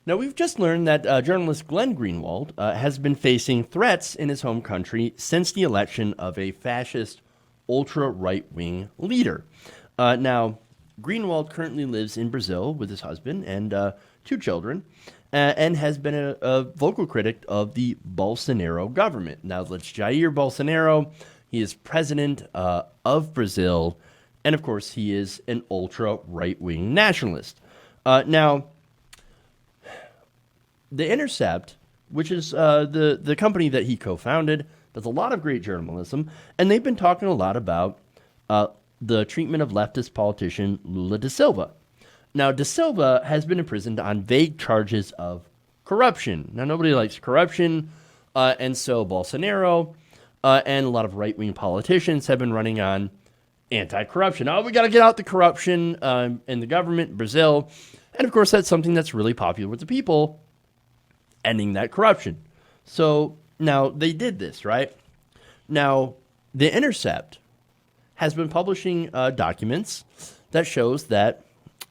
Now, we've just learned that journalist Glenn Greenwald has been facing threats in his home country since the election of a fascist, ultra right wing leader. Now, Greenwald currently lives in Brazil with his husband and two children, and has been a vocal critic of the Bolsonaro government. Now, that's Jair Bolsonaro. He is president of Brazil, and of course, he is an ultra right wing nationalist. Now, the Intercept, which is the company that he co-founded, does a lot of great journalism, and they've been talking a lot about the treatment of leftist politician Lula da Silva. Now, da Silva has been imprisoned on vague charges of corruption. Now, nobody likes corruption, and so Bolsonaro and a lot of right-wing politicians have been running on anti-corruption. Oh, we got to get out the corruption in the government, Brazil. And, of course, that's something that's really popular with the people, ending that corruption. So now they did this, right? Now, the Intercept has been publishing documents that shows that,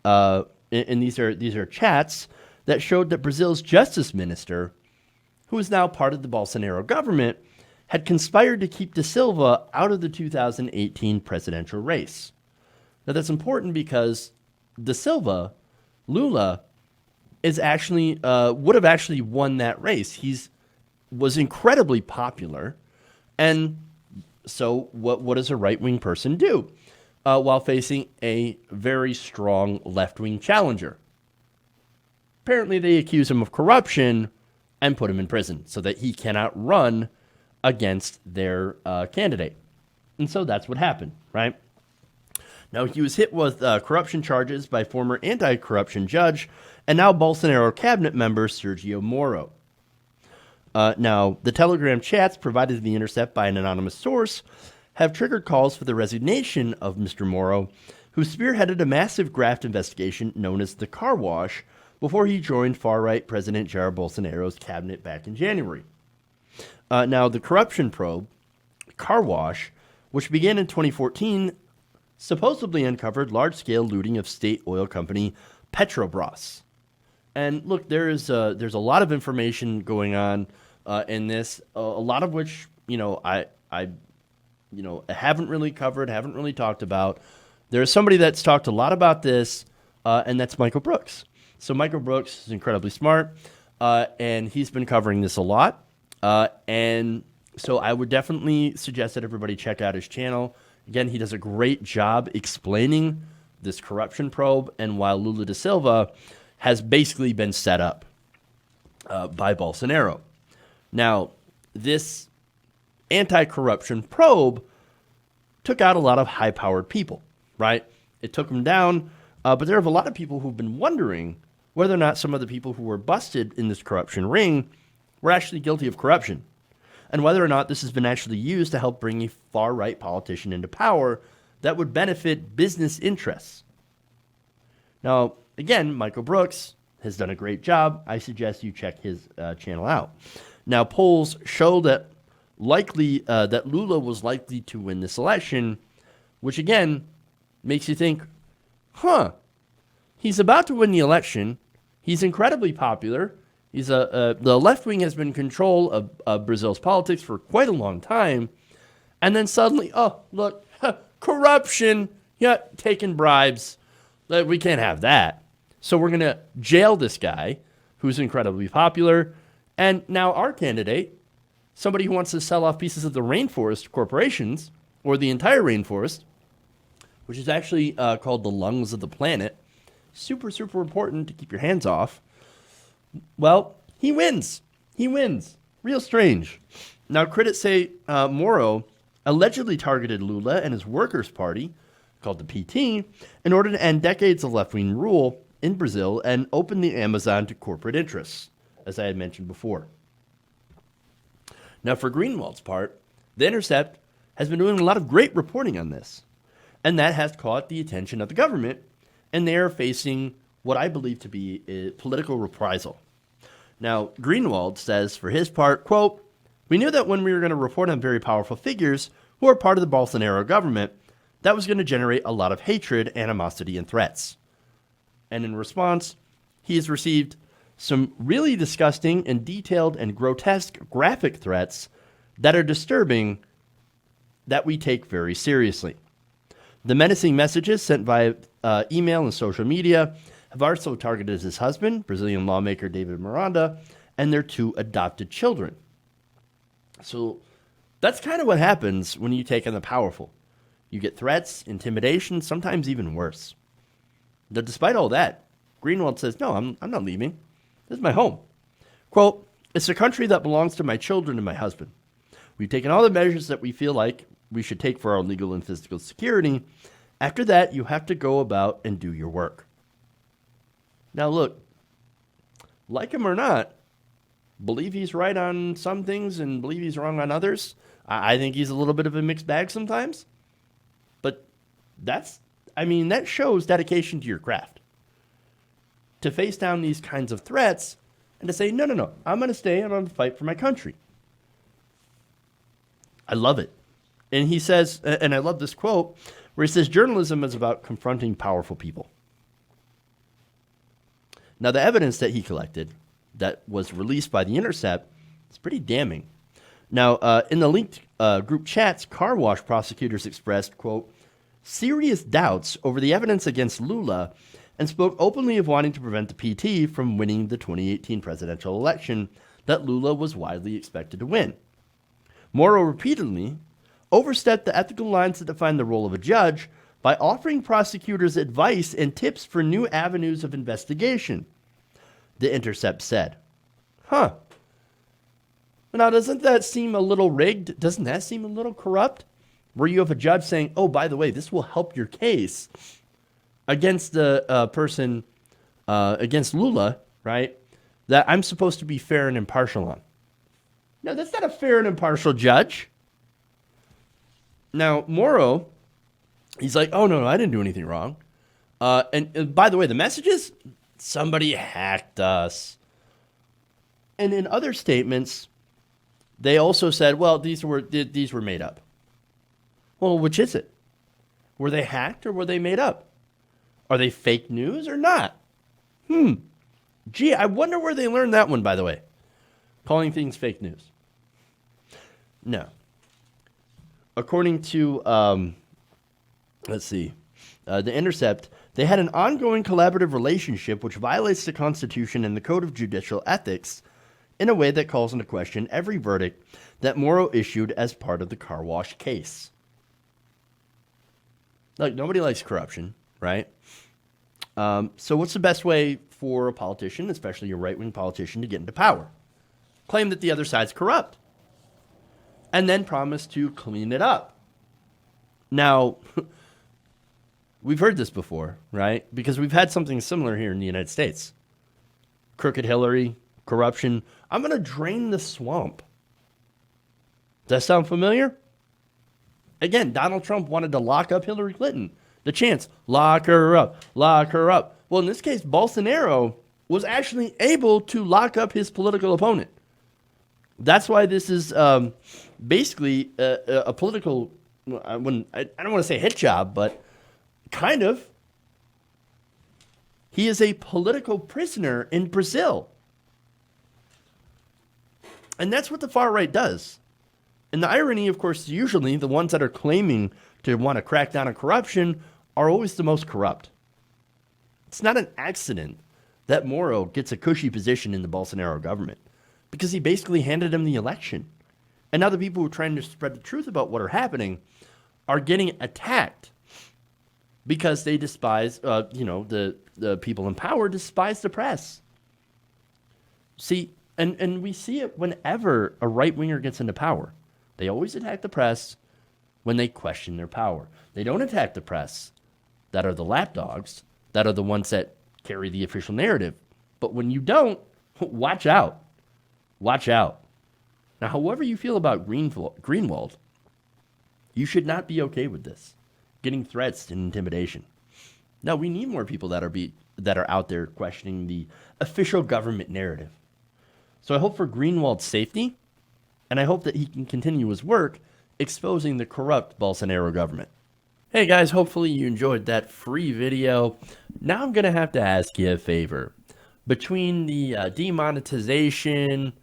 and these are chats that showed that Brazil's justice minister, who is now part of the Bolsonaro government, had conspired to keep da Silva out of the 2018 presidential race. Now, that's important because da Silva, Lula, is actually would have actually won that race. Was incredibly popular, and so what does a right-wing person do while facing a very strong left-wing challenger? Apparently, they accuse him of corruption and put him in prison so that he cannot run against their candidate. And so that's what happened, right? Now, he was hit with corruption charges by former anti-corruption judge and now Bolsonaro cabinet member Sergio Moro. Now, the Telegram chats provided to The Intercept by an anonymous source have triggered calls for the resignation of Mr. Moro, who spearheaded a massive graft investigation known as the Car Wash before he joined far-right President Jair Bolsonaro's cabinet back in January. Now, the corruption probe, Car Wash, which began in 2014, supposedly uncovered large-scale looting of state oil company Petrobras. And look, there's a lot of information going on in this, a lot of which I haven't really covered, haven't really talked about. There's somebody that's talked a lot about this, and that's Michael Brooks. So Michael Brooks is incredibly smart, and he's been covering this a lot. And so I would definitely suggest that everybody check out his channel. Again, he does a great job explaining this corruption probe and why Lula da Silva has basically been set up by Bolsonaro. Now, this anti-corruption probe took out a lot of high-powered people, right? It took them down, but there are a lot of people who've been wondering whether or not some of the people who were busted in this corruption ring were actually guilty of corruption, and whether or not this has been actually used to help bring a far-right politician into power that would benefit business interests. Now, again, Michael Brooks has done a great job. I suggest you check his channel out. Now, polls show that that Lula was likely to win this election, which again makes you think, he's about to win the election. He's incredibly popular. The left wing has been in control of Brazil's politics for quite a long time, and then suddenly, oh look, corruption, taking bribes. We can't have that. So we're gonna jail this guy who's incredibly popular, and now our candidate, somebody who wants to sell off pieces of the rainforest to corporations or the entire rainforest, which is actually called the lungs of the planet, super important to keep your hands off. Well, he wins. He wins. Real strange. Now, critics say Moro allegedly targeted Lula and his Workers' Party, called the PT, in order to end decades of left-wing rule in Brazil and open the Amazon to corporate interests, as I had mentioned before. Now, for Greenwald's part, The Intercept has been doing a lot of great reporting on this, and that has caught the attention of the government, and they are facing what I believe to be a political reprisal. Now, Greenwald says, for his part, quote, "We knew that when we were going to report on very powerful figures who are part of the Bolsonaro government, that was going to generate a lot of hatred, animosity, and threats." And in response, he has received some really disgusting and detailed and grotesque graphic threats that are disturbing that we take very seriously. The menacing messages sent via email and social media have also targeted his husband, Brazilian lawmaker David Miranda, and their 2 adopted children. So that's kind of what happens when you take on the powerful. You get threats, intimidation, sometimes even worse. But despite all that, Greenwald says, no, I'm not leaving. This is my home. Quote, it's a country that belongs to my children and my husband. We've taken all the measures that we feel like we should take for our legal and physical security. After that, you have to go about and do your work. Now look, like him or not, believe he's right on some things and believe he's wrong on others. I think he's a little bit of a mixed bag sometimes. But that shows dedication to your craft. To face down these kinds of threats and to say, no, I'm going to stay and I'm going to fight for my country. I love it. And he says, and I love this quote, where he says, journalism is about confronting powerful people. Now, the evidence that he collected that was released by the Intercept is pretty damning. Now, in the linked group chats, car wash prosecutors expressed, quote, serious doubts over the evidence against Lula and spoke openly of wanting to prevent the PT from winning the 2018 presidential election that Lula was widely expected to win. Moro repeatedly overstepped the ethical lines that define the role of a judge by offering prosecutors advice and tips for new avenues of investigation, The Intercept said. Now, doesn't that seem a little rigged? Doesn't that seem a little corrupt? Where you have a judge saying, oh, by the way, this will help your case against the person, against Lula, right? That I'm supposed to be fair and impartial on. No, that's not a fair and impartial judge. Now, Moro, he's like, oh, no, I didn't do anything wrong. And by the way, the messages, somebody hacked us. And in other statements, they also said, well, these were made up. Well, which is it? Were they hacked or were they made up? Are they fake news or not? Gee, I wonder where they learned that one, by the way. Calling things fake news. No. According to, The Intercept, they had an ongoing collaborative relationship which violates the Constitution and the Code of Judicial Ethics in a way that calls into question every verdict that Moro issued as part of the car wash case. Look, nobody likes corruption, right? So what's the best way for a politician, especially a right-wing politician, to get into power? Claim that the other side's corrupt. And then promise to clean it up. Now, we've heard this before, right? Because we've had something similar here in the United States. Crooked Hillary, corruption. I'm going to drain the swamp. Does that sound familiar? Again, Donald Trump wanted to lock up Hillary Clinton. The chance, lock her up, lock her up. Well, in this case, Bolsonaro was actually able to lock up his political opponent. That's why this is basically a political, I don't want to say hit job, but kind of. He is a political prisoner in Brazil. And that's what the far right does. And the irony, of course, usually the ones that are claiming to want to crack down on corruption are always the most corrupt. It's not an accident that Moro gets a cushy position in the Bolsonaro government because he basically handed him the election. And now the people who are trying to spread the truth about what are happening are getting attacked because they despise, the people in power despise the press. See, and we see it whenever a right-winger gets into power. They always attack the press when they question their power. They don't attack the press that are the lapdogs, that are the ones that carry the official narrative. But when you don't, watch out. Watch out. Now, however you feel about Greenwald, you should not be okay with this, getting threats and intimidation. Now, we need more people that are out there questioning the official government narrative. So I hope for Greenwald's safety, and I hope that he can continue his work exposing the corrupt Bolsonaro government. Hey guys, hopefully you enjoyed that free video. Now I'm going to have to ask you a favor. between the demonetization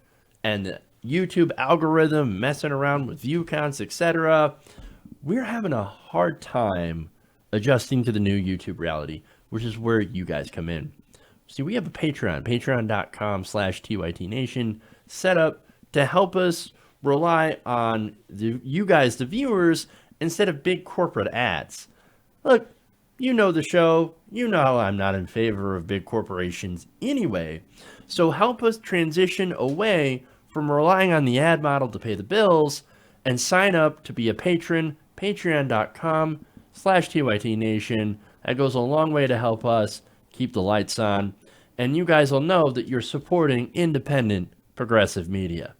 and the YouTube algorithm messing around with view counts, etc., we're having a hard time adjusting to the new YouTube reality, which is where you guys come in. See, we have a patreon.com/TYTNation set up to help us rely on you guys, the viewers, instead of big corporate ads. Look, you know the show. You know I'm not in favor of big corporations anyway. So help us transition away from relying on the ad model to pay the bills and sign up to be a patron, patreon.com/TYTNation. That goes a long way to help us keep the lights on. And you guys will know that you're supporting independent progressive media.